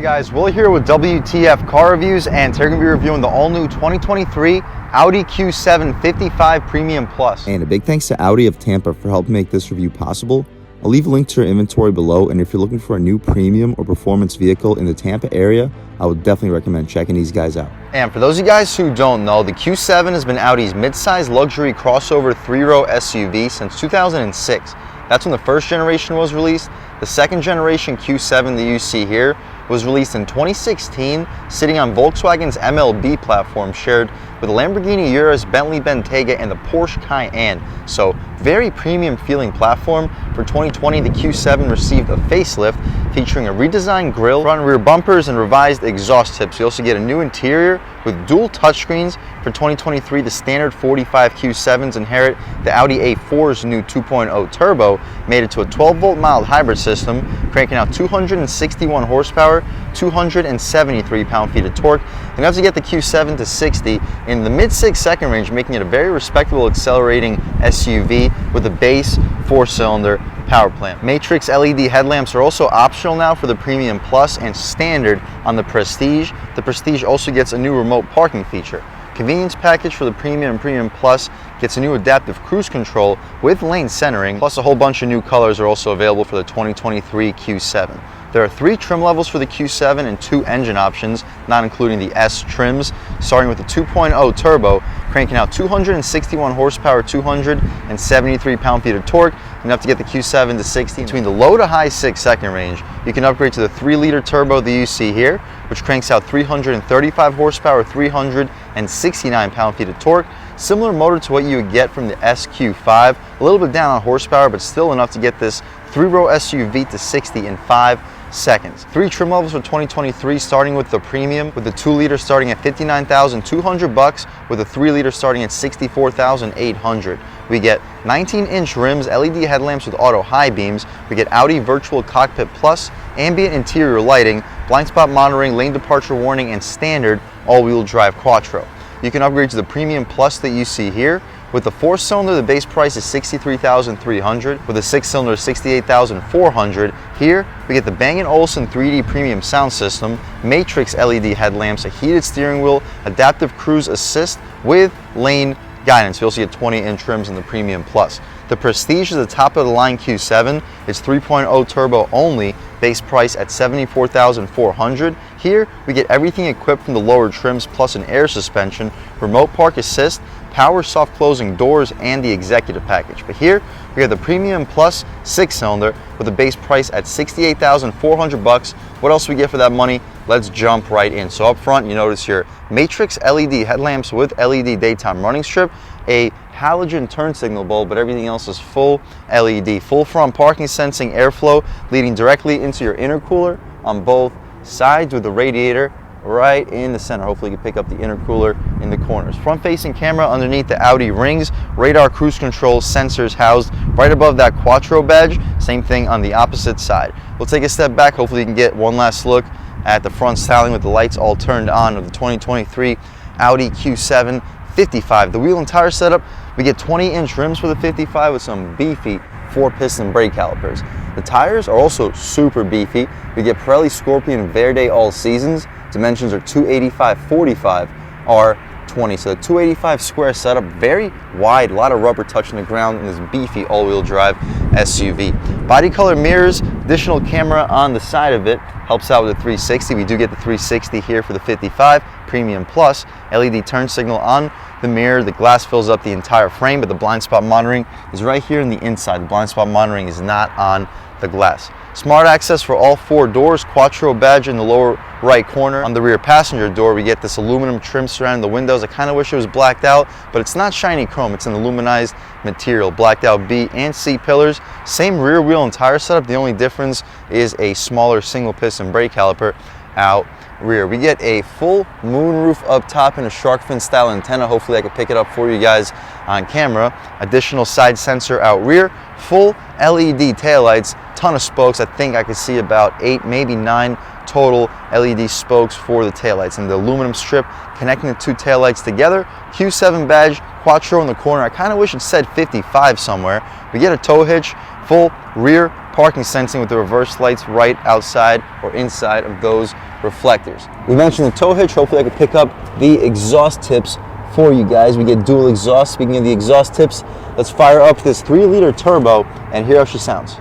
guys, Will here with W.T.F car reviews, and today we're going to be reviewing the all-new 2023 Audi Q7 55 Premium Plus. And a big thanks to Audi of Tampa for helping make this review possible. I'll leave a link to your inventory below, and if you're looking for a new premium or performance vehicle in the Tampa area, I would definitely recommend checking these guys out. And for those of you guys who don't know, the Q7 has been Audi's mid-size luxury crossover 3-row SUV since 2006. That's when the first generation was released. The second generation Q7 that you see here was released in 2016, sitting on Volkswagen's MLB platform shared with the Lamborghini Urus, Bentley Bentayga, and the Porsche Cayenne. So very premium feeling platform. For 2020, the Q7 received a facelift featuring a redesigned grille, front and rear bumpers, and revised exhaust tips. You also get a new interior with dual touchscreens. For 2023, the standard 45 Q7s inherit the Audi A4's new 2.0 turbo, made it to a 12-volt mild hybrid system, cranking out 261 horsepower, 273 pound-feet of torque. And you have to get the Q7 to 60 in the mid-6 second range, making it a very respectable accelerating SUV with a base 4-cylinder power plant. Matrix LED headlamps are also optional now for the Premium Plus and standard on the Prestige. The Prestige also gets a new remote parking feature. Convenience package for the Premium and Premium Plus gets a new adaptive cruise control with lane centering, plus a whole bunch of new colors are also available for the 2023 Q7. There are 3 trim levels for the Q7 and 2 engine options, not including the S trims, starting with the 2.0 turbo, cranking out 261 horsepower, 273 pound-feet of torque, enough to get the Q7 to 60. Between the low to high 6 second range, you can upgrade to the 3-liter turbo that you see here, which cranks out 335 horsepower, 369 pound-feet of torque. Similar motor to what you would get from the SQ5, a little bit down on horsepower, but still enough to get this 3-row SUV to 60 in 5 seconds. 3 trim levels for 2023, starting with the Premium, with the 2-liter starting at $59,200, with the 3-liter starting at $64,800. We get 19-inch rims, LED headlamps with auto high beams. We get Audi Virtual Cockpit Plus, ambient interior lighting, blind spot monitoring, lane departure warning, and standard all-wheel drive quattro. You can upgrade to the Premium Plus that you see here. With the 4-cylinder, the base price is $63,300. With a 6-cylinder, $68,400. Here, we get the Bang & Olufsen 3D Premium sound system, Matrix LED headlamps, a heated steering wheel, adaptive cruise assist with lane guidance. You also get 20-inch rims in the Premium Plus. The Prestige is the top-of-the-line Q7. It's 3.0 turbo only, base price at $74,400. Here, we get everything equipped from the lower trims, plus an air suspension, remote park assist, power soft closing doors, and the executive package. But here, we have the Premium Plus 6-cylinder with a base price at $68,400. What else do we get for that money? Let's jump right in. So up front, you notice your Matrix LED headlamps with LED daytime running strip, a halogen turn signal bulb, but everything else is full LED. Full front parking sensing airflow leading directly into your intercooler on both sides, with the radiator right in the center. Hopefully you can pick up the intercooler in the corners. Front-facing camera underneath the Audi rings, radar, cruise control, sensors housed right above that Quattro badge. Same thing on the opposite side. We'll take a step back. Hopefully you can get one last look at the front styling with the lights all turned on of the 2023 Audi Q7 55. The wheel and tire setup, we get 20-inch rims for the 55 with some beefy 4-piston brake calipers. The tires are also super beefy. We get Pirelli Scorpion Verde all seasons. Dimensions are 285/45 R20. So the 285 square setup, very wide, a lot of rubber touching the ground in this beefy all-wheel drive SUV. Body color mirrors, additional camera on the side of it, helps out with the 360. We do get the 360 here for the 55 Premium Plus. LED turn signal on the mirror. The glass fills up the entire frame, but the blind spot monitoring is right here in the inside. The blind spot monitoring is not on the glass. Smart access for all 4 doors, Quattro badge in the lower right corner. On the rear passenger door, we get this aluminum trim surrounding the windows. I kind of wish it was blacked out, but it's not shiny chrome. It's an aluminized material. Blacked out B and C pillars. Same rear wheel and tire setup. The only difference is a smaller single piston brake caliper out rear. We get a full moonroof up top and a shark fin style antenna. Hopefully I can pick it up for you guys on camera. Additional side sensor out rear. Full LED taillights. Ton of spokes. I think I could see about 8, maybe 9 total LED spokes for the taillights, and the aluminum strip connecting the 2 taillights together. Q7 badge, Quattro in the corner. I kind of wish it said 55 somewhere. We get a tow hitch, full rear parking sensing with the reverse lights right outside or inside of those reflectors. We mentioned the tow hitch. Hopefully I could pick up the exhaust tips for you guys. We get dual exhaust. Speaking of the exhaust tips, let's fire up this 3-liter turbo and hear how she sounds.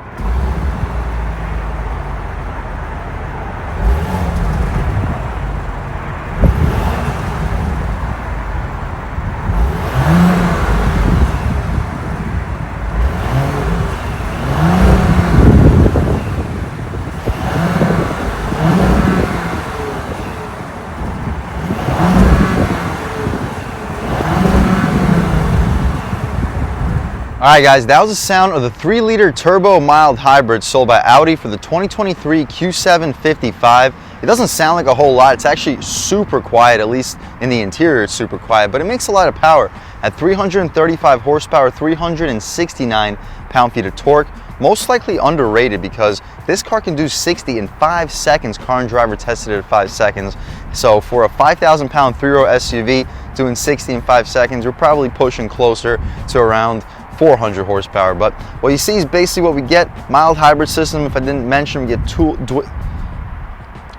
Alright guys, that was the sound of the 3-liter turbo mild hybrid sold by Audi for the 2023 Q7 55. It doesn't sound like a whole lot. It's actually super quiet, at least in the interior it's super quiet, but it makes a lot of power. At 335 horsepower, 369 pound-feet of torque. Most likely underrated because this car can do 60 in 5 seconds. Car and Driver tested it at 5 seconds. So for a 5,000 pound 3-row SUV doing 60 in 5 seconds, you're probably pushing closer to around 400 horsepower. But what you see is basically what we get. Mild hybrid system. If I didn't mention, we get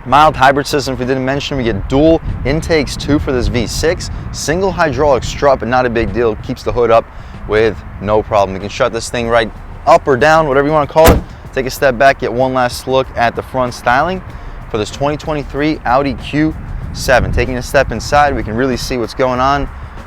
mild hybrid system. If we didn't mention, we get dual intakes too for this V6. Single hydraulic strut, but not a big deal. Keeps the hood up with no problem. You can shut this thing right up or down, whatever you want to call it. Take a step back, get one last look at the front styling for this 2023 Audi Q7. Taking a step inside, we can really see what's going on.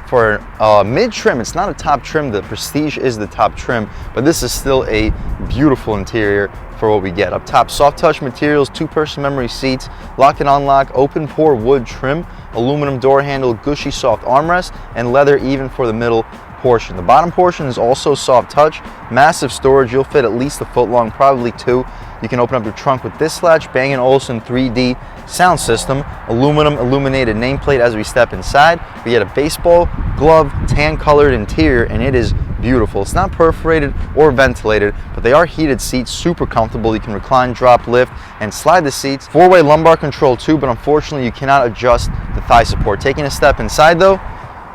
For mid-trim, it's not a top trim. The Prestige is the top trim, but this is still a beautiful interior for what we get. Up top, soft touch materials, 2-person memory seats, lock and unlock, open pore wood trim, aluminum door handle, gushy soft armrest, and leather even for the middle portion. The bottom portion is also soft touch, massive storage. You'll fit at least a foot long, probably 2. You can open up your trunk with this latch, Bang & Olufsen 3D sound system, aluminum illuminated nameplate as we step inside. We get a baseball glove tan colored interior and it is beautiful. It's not perforated or ventilated, but they are heated seats, super comfortable. You can recline, drop, lift, and slide the seats. 4-way lumbar control too, but unfortunately you cannot adjust the thigh support. Taking a step inside though,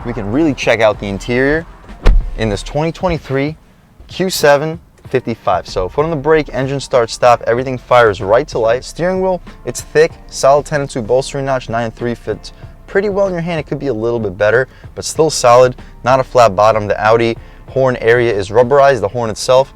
we can really check out the interior in this 2023 Q7 55. So foot on the brake, engine start stop, everything fires right to life. Steering wheel, it's thick, solid 10-2 bolstering notch, 9-3 fits pretty well in your hand. It could be a little bit better, but still solid, not a flat bottom. The Audi horn area is rubberized. The horn itself,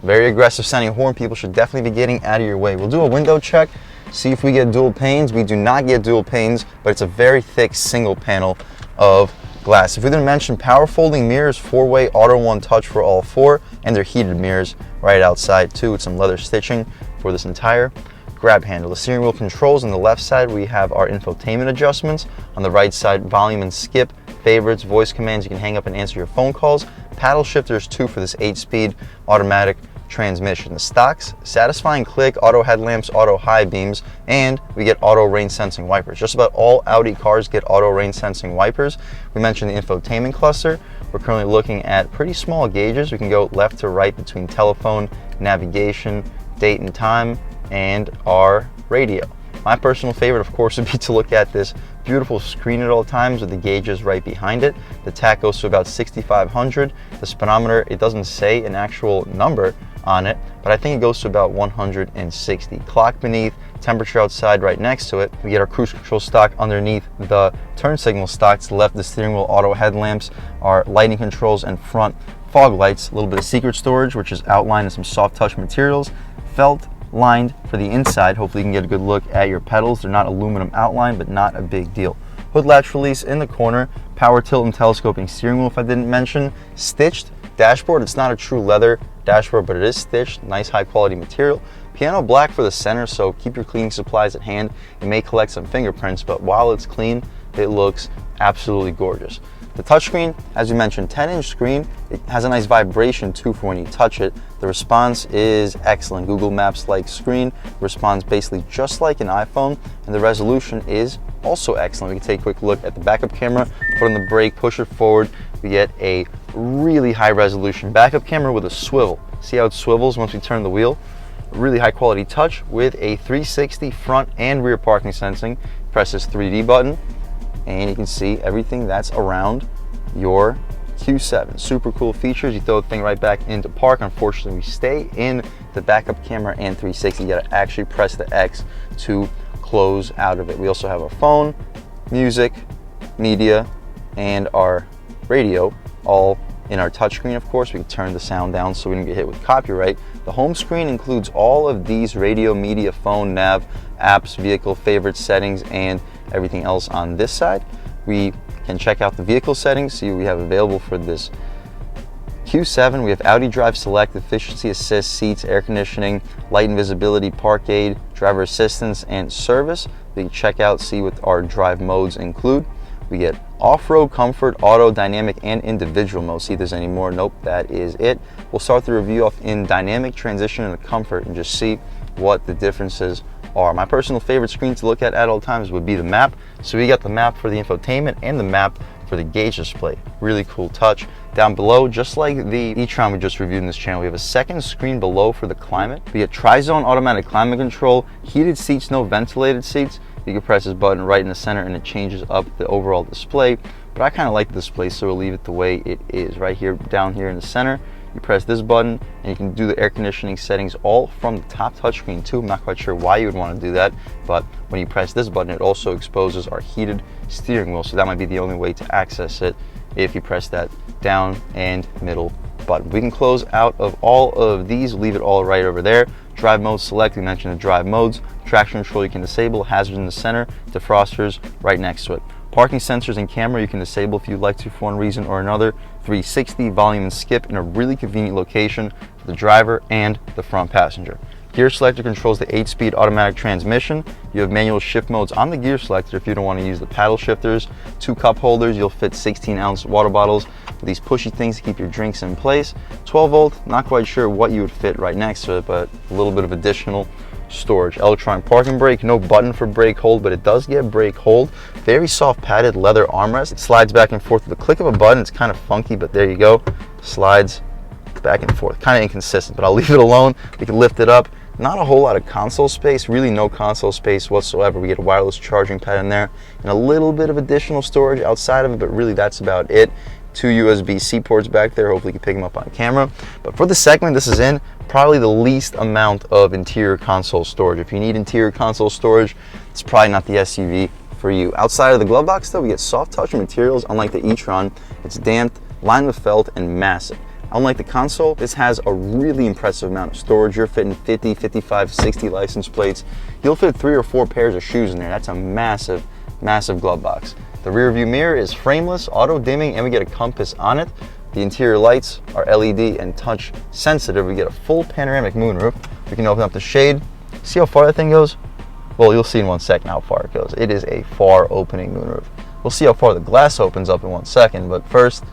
very aggressive sounding horn. People should definitely be getting out of your way. We'll do a window check, see if we get dual panes. We do not get dual panes, but it's a very thick single panel of glass. If we didn't mention, power folding mirrors, 4-way auto one touch for all 4, and they're heated mirrors right outside too, with some leather stitching for this entire grab handle. The steering wheel controls on the left side, we have our infotainment adjustments. On the right side, volume and skip, favorites, voice commands. You can hang up and answer your phone calls. Paddle shifters too for this 8-speed automatic transmission. The stocks, satisfying click, auto headlamps, auto high beams, and we get auto rain sensing wipers. Just about all Audi cars get auto rain sensing wipers. We mentioned the infotainment cluster. We're currently looking at pretty small gauges. We can go left to right between telephone, navigation, date and time, and our radio. My personal favorite, of course, would be to look at this beautiful screen at all times with the gauges right behind it. The tach goes to about 6,500. The speedometer, it doesn't say an actual number on it, but I think it goes to about 160. Clock beneath, temperature outside right next to it. We get our cruise control stock underneath the turn signal stock. To the left, the steering wheel auto headlamps, our lighting controls, and front fog lights. A little bit of secret storage, which is outlined in some soft touch materials. Felt lined for the inside. Hopefully you can get a good look at your pedals. They're not aluminum outlined, but not a big deal. Hood latch release in the corner, power tilt and telescoping steering wheel if I didn't mention, stitched dashboard. It's not a true leather dashboard, but it is stitched, nice high quality material. Piano black for the center, so keep your cleaning supplies at hand. It may collect some fingerprints, but while it's clean, it looks absolutely gorgeous. The touchscreen, as we mentioned, 10-inch screen. It has a nice vibration too for when you touch it. The response is excellent. Google Maps-like screen, responds basically just like an iPhone, and the resolution is also excellent. We can take a quick look at the backup camera, put on the brake, push it forward. We get a really high resolution backup camera with a swivel. See how it swivels once we turn the wheel? Really high quality touch with a 360 front and rear parking sensing. Press this 3D button, and you can see everything that's around your Q7. Super cool features. You throw the thing right back into park. Unfortunately, we stay in the backup camera and 360. You gotta actually press the X to close out of it. We also have our phone, music, media, and our radio all in our touchscreen. Of course, we can turn the sound down so we don't get hit with copyright. The home screen includes all of these: radio, media, phone, nav, apps, vehicle favorites, settings, and everything else on this side. We can check out the vehicle settings, see what we have available for this Q7. We have Audi Drive Select, efficiency assist, seats, air conditioning, light and visibility, park aid, driver assistance, and service. We can check out, see what our drive modes include. We get off-road, comfort, auto, dynamic, and individual mode. See if there's any more. Nope, that is it. We'll start the review off in dynamic, transition, and comfort, and just see what the differences are. My personal favorite screen to look at all times would be the map. So we got the map for the infotainment and the map for the gauge display. Really cool touch. Down below, just like the e-tron we just reviewed in this channel, we have a second screen below for the climate. We get tri-zone automatic climate control, heated seats, no ventilated seats. You can press this button right in the center and it changes up the overall display. But I kind of like the display, so we'll leave it the way it is. Right here, down here in the center, you press this button and you can do the air conditioning settings all from the top touchscreen too. I'm not quite sure why you would want to do that, but when you press this button, it also exposes our heated steering wheel. So that might be the only way to access it if you press that down and middle button. We can close out of all of these, leave it all right over there. Drive mode select, we mentioned the drive modes. Traction control you can disable, hazards in the center, defrosters right next to it. Parking sensors and camera you can disable if you'd like to for one reason or another. 360 volume and skip in a really convenient location for the driver and the front passenger. Gear selector controls the 8-speed automatic transmission. You have manual shift modes on the gear selector if you don't want to use the paddle shifters. 2 cup holders, you'll fit 16-ounce water bottles with these pushy things to keep your drinks in place. 12 volt, not quite sure what you would fit right next to it, but a little bit of additional storage. Electronic parking brake, no button for brake hold, but it does get brake hold. Very soft padded leather armrest. It slides back and forth with the click of a button. It's kind of funky, but there you go. Slides back and forth. Kind of inconsistent, but I'll leave it alone. We can lift it up. Not a whole lot of console space, really no console space whatsoever. We get a wireless charging pad in there and a little bit of additional storage outside of it, but really that's about it. 2 USB-C ports back there. Hopefully you can pick them up on camera. But for the segment this is in, probably the least amount of interior console storage. If you need interior console storage, it's probably not the SUV for you. Outside of the glove box though, we get soft touch materials. Unlike the e-tron, it's damped, lined with felt, and massive. Unlike the console, this has a really impressive amount of storage. You're fitting 50, 55, 60 license plates. You'll fit 3 or 4 pairs of shoes in there. That's a massive, massive glove box. The rear view mirror is frameless, auto dimming, and we get a compass on it. The interior lights are LED and touch sensitive. We get a full panoramic moonroof. We can open up the shade. See how far that thing goes? Well, you'll see in 1 second how far it goes. It is a far opening moonroof. We'll see how far the glass opens up in 1 second, but first,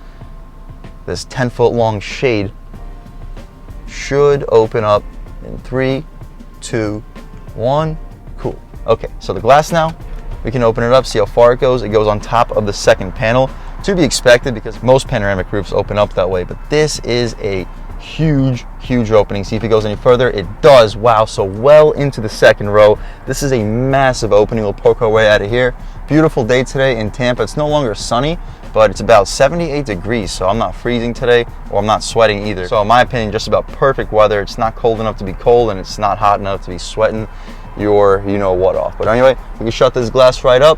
this 10-foot long shade should open up in 3, 2, 1. Cool. Okay, so the glass now, we can open it up, see how far it goes. It goes on top of the second panel. To be expected because most panoramic roofs open up that way, but this is a huge, huge opening. See if it goes any further. It does. Wow, so well into the second row. This is a massive opening. We'll poke our way out of here. Beautiful day today in Tampa. It's no longer sunny, but it's about 78 degrees, so I'm not freezing today, or I'm not sweating either. So in my opinion, just about perfect weather. It's not cold enough to be cold, and it's not hot enough to be sweating your you-know-what off. But anyway, we can shut this glass right up.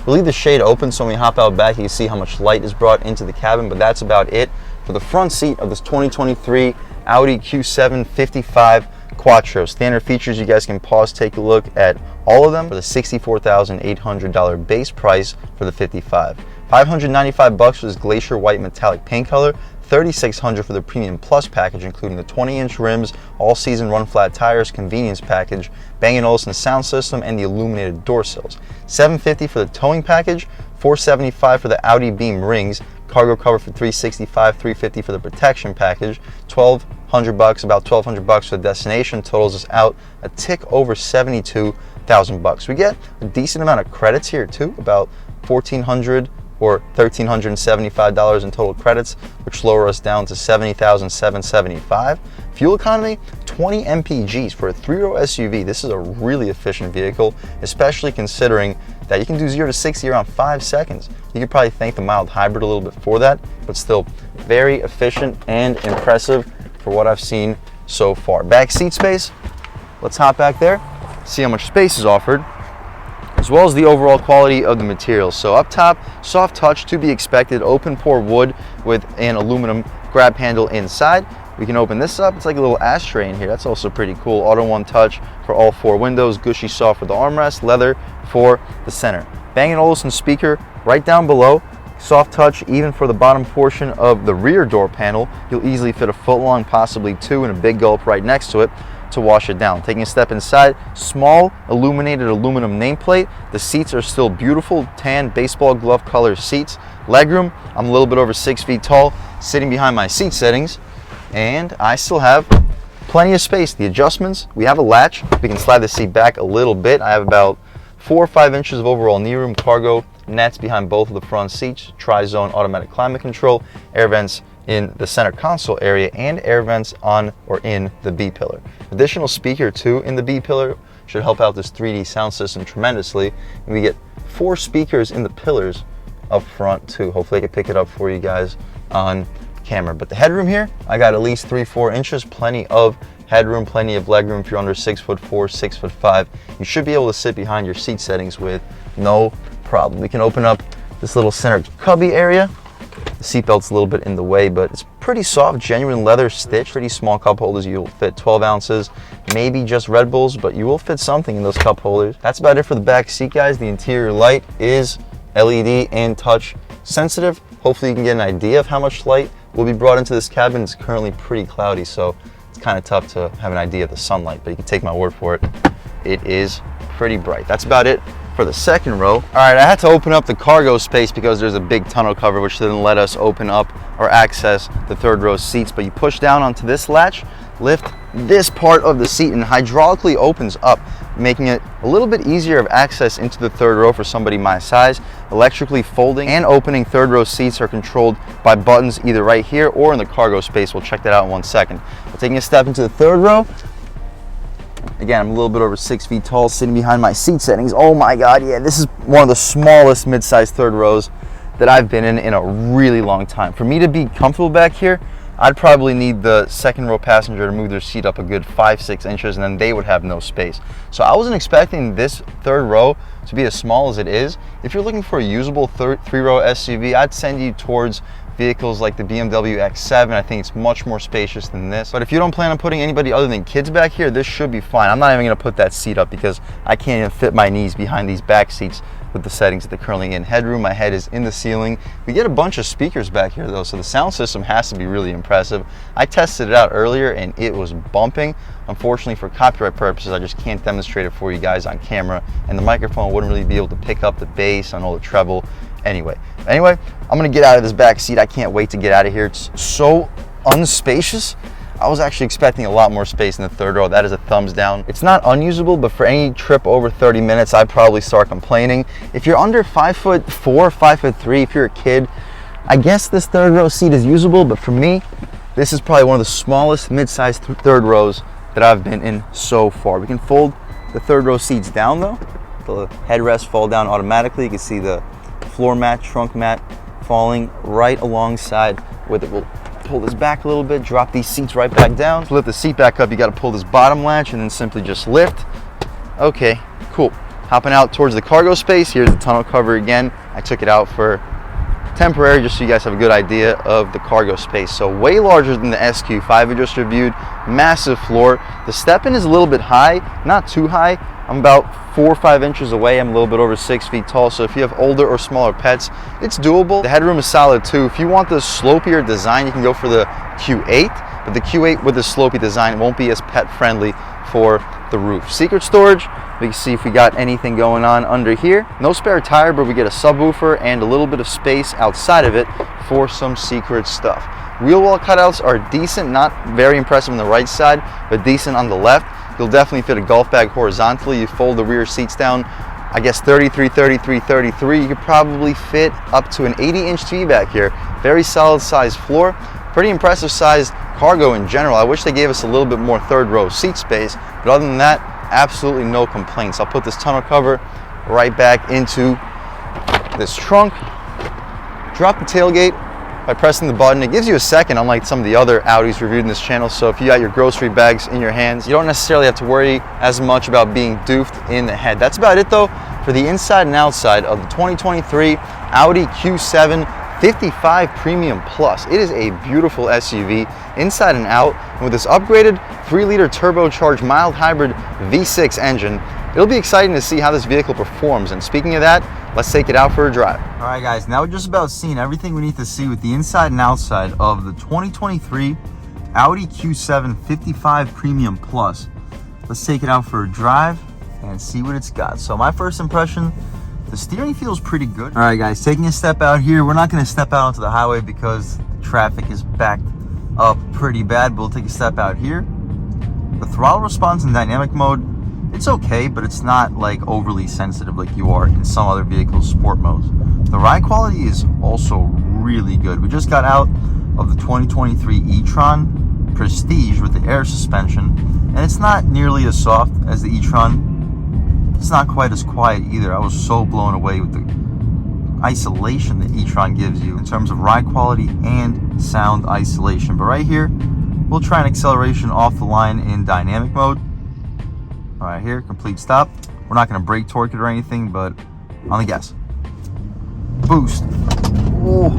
We'll leave the shade open so when we hop out back, you can see how much light is brought into the cabin, but that's about it for the front seat of this 2023 Audi Q7 55 Quattro. Standard features, you guys can pause, take a look at all of them for the $64,800 base price for the 55. $595 for this glacier white metallic paint color, $3,600 for the Premium Plus package, including the 20-inch rims, all-season run-flat tires, convenience package, Bang & Olufsen sound system, and the illuminated door sills. $750 for the towing package, $475 for the Audi Beam rings, cargo cover for $365, $350 for the protection package, $1,200, about $1,200 for the destination, totals us out a tick over $72,000. We get a decent amount of credits here too, about $1,400 or $1,375 in total credits, which lower us down to $70,775. Fuel economy, 20 mpgs for a 3-row SUV. This is a really efficient vehicle, especially considering that you can do 0 to 60 around 5 seconds. You could probably thank the mild hybrid a little bit for that, but still very efficient and impressive for what I've seen so far. Back seat space, let's hop back there, see how much space is offered, as well as the overall quality of the materials. So up top, soft touch to be expected, open pore wood with an aluminum grab handle inside. We can open this up, it's like a little ashtray in here. That's also pretty cool. Auto one touch for all 4 windows, gushy soft for the armrest, leather for the center. Bang & Olufsen speaker right down below. Soft touch even for the bottom portion of the rear door panel. You'll easily fit a foot long, possibly 2, and a big gulp right next to it to wash it down. Taking a step inside, small illuminated aluminum nameplate. The seats are still beautiful, tan baseball glove color seats. Legroom, I'm a little bit over 6 feet tall, sitting behind my seat settings, and I still have plenty of space. The adjustments, we have a latch. We can slide the seat back a little bit. I have about 4 or 5 inches of overall knee room, cargo nets behind both of the front seats, tri-zone automatic climate control, air vents in the center console area, and air vents on or in the B-pillar. Additional speaker too in the B-pillar should help out this 3D sound system tremendously. And we get 4 speakers in the pillars up front too. Hopefully I can pick it up for you guys on camera. But the headroom here, I got at least 3-4 inches, plenty of headroom, plenty of legroom. If you're under 6'4", 6'5", you should be able to sit behind your seat settings with no problem. We can open up this little center cubby area. The seatbelt's a little bit in the way, but it's pretty soft, genuine leather stitch. Pretty small cup holders. You'll fit 12 ounces, maybe just Red Bulls, but you will fit something in those cup holders. That's about it for the back seat, guys. The interior light is LED and touch sensitive. Hopefully you can get an idea of how much light will be brought into this cabin. It's currently pretty cloudy, so it's kind of tough to have an idea of the sunlight, but you can take my word for it. It is pretty bright. That's about it for the second row. All right, I had to open up the cargo space because there's a big tonneau cover which didn't let us open up or access the third row seats, but you push down onto this latch, lift this part of the seat, and hydraulically opens up, making it a little bit easier of access into the third row for somebody my size. Electrically folding and opening third row seats are controlled by buttons either right here or in the cargo space. We'll check that out in 1 second. But taking a step into the third row, again, I'm a little bit over 6 feet tall, sitting behind my seat settings. Oh my God, yeah, this is one of the smallest mid-sized third rows that I've been in a really long time. For me to be comfortable back here, I'd probably need the second row passenger to move their seat up a good 5-6 inches, and then they would have no space. So I wasn't expecting this third row to be as small as it is. If you're looking for a usable 3-row SUV, I'd send you towards vehicles like the BMW X7. I think it's much more spacious than this. But if you don't plan on putting anybody other than kids back here, this should be fine. I'm not even gonna put that seat up because I can't even fit my knees behind these back seats with the settings that they're currently in. Headroom, my head is in the ceiling. We get a bunch of speakers back here though, so the sound system has to be really impressive. I tested it out earlier and it was bumping. Unfortunately, for copyright purposes, I just can't demonstrate it for you guys on camera, and the microphone wouldn't really be able to pick up the bass on all the treble. Anyway, I'm gonna get out of this back seat. I can't wait to get out of here. It's so unspacious. I was actually expecting a lot more space in the third row. That is a thumbs down. It's not unusable, but for any trip over 30 minutes, I'd probably start complaining. If you're under 5'4", 5'3", if you're a kid, I guess this third row seat is usable, but for me, this is probably one of the smallest mid-sized third rows that I've been in so far. We can fold the third row seats down though. The headrests fall down automatically. You can see the floor mat, trunk mat falling right alongside with it. We'll pull this back a little bit, drop these seats right back down. To lift the seat back up, you got to pull this bottom latch and then simply just lift. Okay, cool. Hopping out towards the cargo space. Here's the tonneau cover again. I took it out for temporary just so you guys have a good idea of the cargo space. So way larger than the SQ5 I just reviewed. Massive floor. The step-in is a little bit high, not too high. I'm about 4 or 5 inches away. I'm a little bit over 6 feet tall, so if you have older or smaller pets, it's doable. The headroom is solid too. If you want the slopier design, you can go for the Q8, but the Q8 with the slopey design won't be as pet friendly for the roof. Secret storage, we can see if we got anything going on under here. No spare tire, but we get a subwoofer and a little bit of space outside of it for some secret stuff. Wheel well cutouts are decent, not very impressive on the right side, but decent on the left. You'll definitely fit a golf bag horizontally. You fold the rear seats down, I guess 33, 33, 33. You could probably fit up to an 80-inch TV back here. Very solid size floor. Pretty impressive sized cargo in general. I wish they gave us a little bit more third row seat space, but other than that, absolutely no complaints. I'll put this tonneau cover right back into this trunk, drop the tailgate by pressing the button. It gives you a second, unlike some of the other Audis reviewed in this channel, so if you got your grocery bags in your hands, you don't necessarily have to worry as much about being doofed in the head. That's about it though for the inside and outside of the 2023 Audi Q7 55 Premium Plus. It is a beautiful SUV inside and out, and with this upgraded 3-liter turbocharged mild hybrid V6 engine, it'll be exciting to see how this vehicle performs. And speaking of that, let's take it out for a drive. All right guys, now we're just about seeing everything we need to see with the inside and outside of the 2023 Audi Q7 55 Premium Plus. Let's take it out for a drive and see what it's got. So my first impression, the steering feels pretty good. All right guys, taking a step out here. We're not gonna step out onto the highway because traffic is backed up pretty bad, but we'll take a step out here. The throttle response in dynamic mode, it's okay, but it's not like overly sensitive like you are in some other vehicles' sport modes. The ride quality is also really good. We just got out of the 2023 e-tron Prestige with the air suspension, and it's not nearly as soft as the e-tron. It's not quite as quiet either. I was so blown away with the isolation that e-tron gives you in terms of ride quality and sound isolation. But right here, we'll try an acceleration off the line in dynamic mode. All right, here, complete stop. We're not going to brake torque it or anything, but on the gas. Boost. Oh.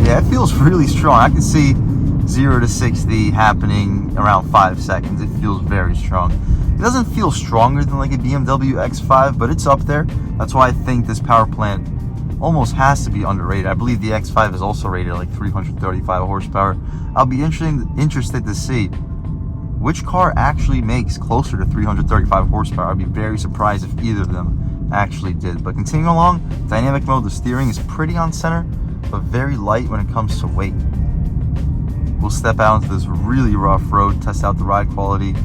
Yeah, it feels really strong. I can see 0 to 60 happening around 5 seconds. It feels very strong. It doesn't feel stronger than like a BMW X5, but it's up there. That's why I think this power plant almost has to be underrated. I believe the X5 is also rated at like 335 horsepower. I'll be interested to see which car actually makes closer to 335 horsepower. I'd be very surprised if either of them actually did. But continuing along, dynamic mode, the steering is pretty on center, but very light when it comes to weight. We'll step out into this really rough road, test out the ride quality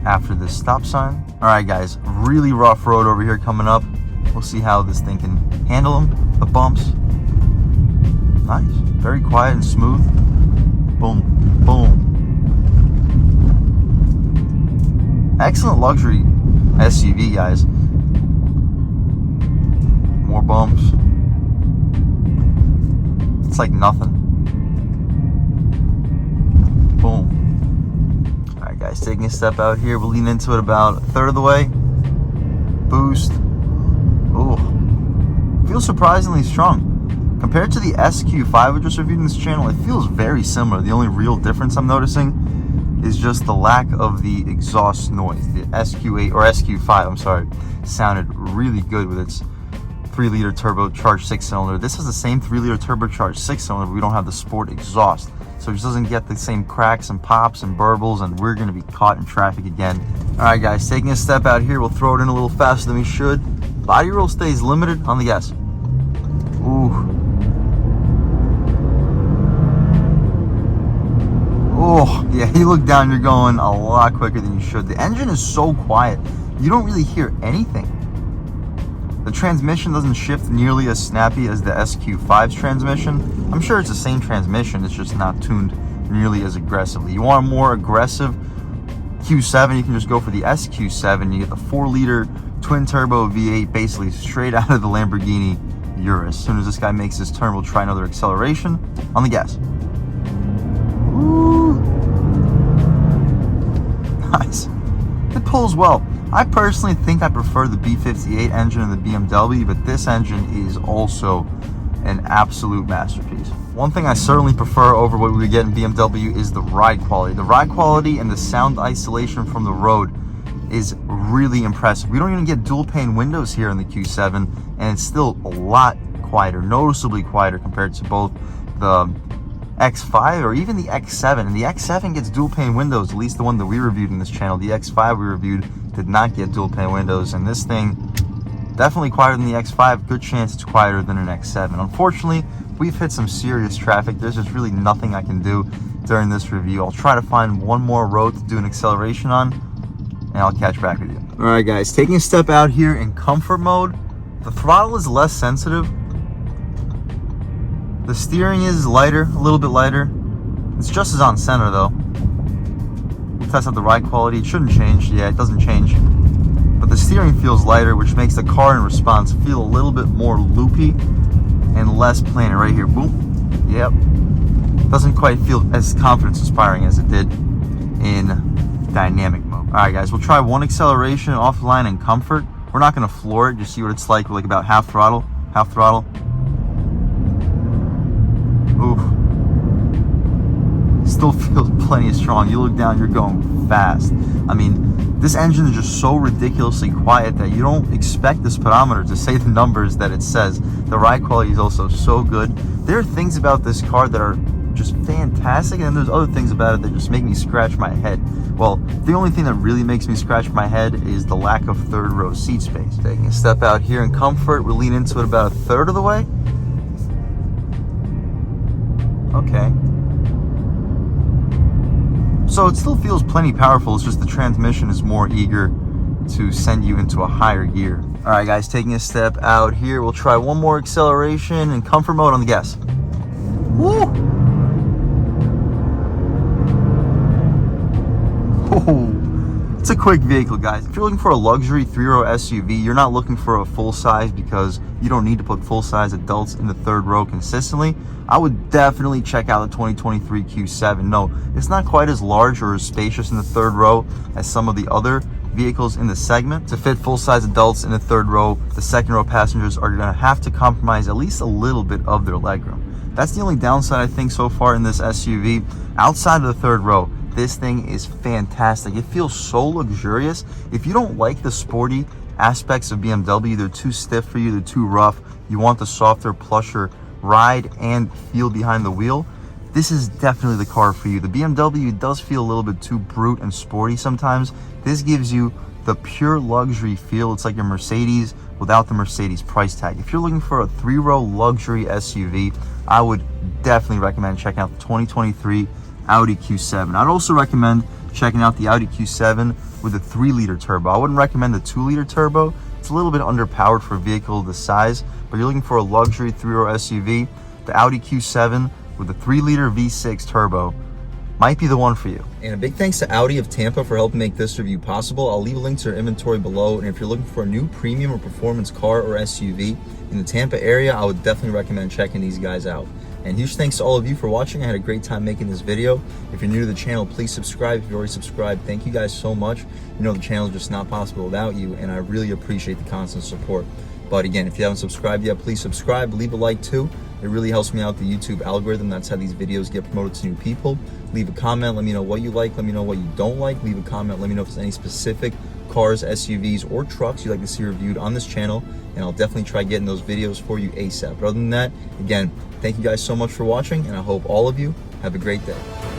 after this stop sign. All right guys, really rough road over here coming up. We'll see how this thing can handle them, the bumps. Nice, very quiet and smooth. Boom, boom. Excellent luxury SUV, guys. More bumps. It's like nothing. Boom. All right, guys, taking a step out here. We'll lean into it about a third of the way. Boost. Ooh. Feels surprisingly strong. Compared to the SQ5 we just reviewed in this channel, it feels very similar. The only real difference I'm noticing is just the lack of the exhaust noise. The SQ8 or SQ5, I'm sorry, sounded really good with its 3-liter turbocharged 6-cylinder. This has the same 3-liter turbocharged 6-cylinder, but we don't have the sport exhaust. So it just doesn't get the same cracks and pops and burbles, and we're gonna be caught in traffic again. All right, guys, taking a step out here, we'll throw it in a little faster than we should. Body roll stays limited on the gas. Ooh. Oh, yeah, you look down, you're going a lot quicker than you should. The engine is so quiet, you don't really hear anything. The transmission doesn't shift nearly as snappy as the SQ5's transmission. I'm sure it's the same transmission, it's just not tuned nearly as aggressively. You want a more aggressive Q7, you can just go for the SQ7. You get the 4-liter twin-turbo V8 basically straight out of the Lamborghini Urus. As soon as this guy makes his turn, we'll try another acceleration on the gas. Ooh. Nice. It pulls well. I personally think I prefer the B58 engine in the BMW, but this engine is also an absolute masterpiece. One thing I certainly prefer over what we get in BMW is the ride quality. The ride quality and the sound isolation from the road is really impressive. We don't even get dual pane windows here in the Q7, and it's still a lot quieter, noticeably quieter compared to both the X5 or even the X7. And the X7 gets dual pane windows, at least the one that we reviewed in this channel. The X5 we reviewed did not get dual pane windows, and this thing definitely quieter than the X5. Good chance it's quieter than an X7. Unfortunately, we've hit some serious traffic. There's just really nothing I can do during this review. I'll try to find one more road to do an acceleration on, and I'll catch back with you. All right, guys, taking a step out here in comfort mode. The throttle is less sensitive. The steering is lighter, a little bit lighter. It's just as on center though. We'll test out the ride quality. It shouldn't change. Yeah, it doesn't change. But the steering feels lighter, which makes the car in response feel a little bit more loopy and less planar. Right here, boom. Yep. Doesn't quite feel as confidence inspiring as it did in dynamic mode. All right, guys, we'll try one acceleration offline and comfort. We're not going to floor it, just see what it's like with like about half throttle. Oof. Still feels plenty strong. You look down, you're going fast. I mean, this engine is just so ridiculously quiet that you don't expect the speedometer to say the numbers that it says. The ride quality is also so good. There are things about this car that are just fantastic, and then there's other things about it that just make me scratch my head. Well, the only thing that really makes me scratch my head is the lack of third row seat space. Taking a step out here in comfort, we'll lean into it about a third of the way. Okay. So it still feels plenty powerful, it's just the transmission is more eager to send you into a higher gear. All right, guys, taking a step out here, we'll try one more acceleration in comfort mode on the gas. Woo! Oh, it's a quick vehicle, guys. If you're looking for a luxury 3-row SUV, you're not looking for a full size because you don't need to put full size adults in the third row consistently. I would definitely check out the 2023 Q7. No, it's not quite as large or as spacious in the third row as some of the other vehicles in the segment. To fit full-size adults in the third row, the second row passengers are going to have to compromise at least a little bit of their legroom. That's the only downside I think so far in this SUV. Outside of the third row, this thing is fantastic. It feels so luxurious. If you don't like the sporty aspects of BMW, they're too stiff for you, they're too rough, you want the softer, plusher ride and feel behind the wheel, this is definitely the car for you. The BMW does feel a little bit too brute and sporty sometimes. This gives you the pure luxury feel. It's like your Mercedes without the Mercedes price tag. If you're looking for a 3-row luxury SUV, I would definitely recommend checking out the 2023 Audi Q7. I'd also recommend checking out the Audi Q7 with a 3-liter turbo. I wouldn't recommend the 2-liter turbo. It's a little bit underpowered for a vehicle this size, but you're looking for a luxury 3-row SUV, the Audi Q7 with a 3-liter V6 turbo might be the one for you. And a big thanks to Audi of Tampa for helping make this review possible. I'll leave a link to their inventory below, and if you're looking for a new premium or performance car or SUV in the Tampa area, I would definitely recommend checking these guys out. And huge thanks to all of you for watching. I had a great time making this video. If you're new to the channel, please subscribe. If you've already subscribed, thank you guys so much. You know the channel is just not possible without you, and I really appreciate the constant support. But again, if you haven't subscribed yet, please subscribe. Leave a like too. It really helps me out the YouTube algorithm. That's how these videos get promoted to new people. Leave a comment. Let me know what you like. Let me know what you don't like. Leave a comment. Let me know if there's any specific cars, SUVs, or trucks you'd like to see reviewed on this channel, and I'll definitely try getting those videos for you ASAP. But other than that, again, thank you guys so much for watching, and I hope all of you have a great day.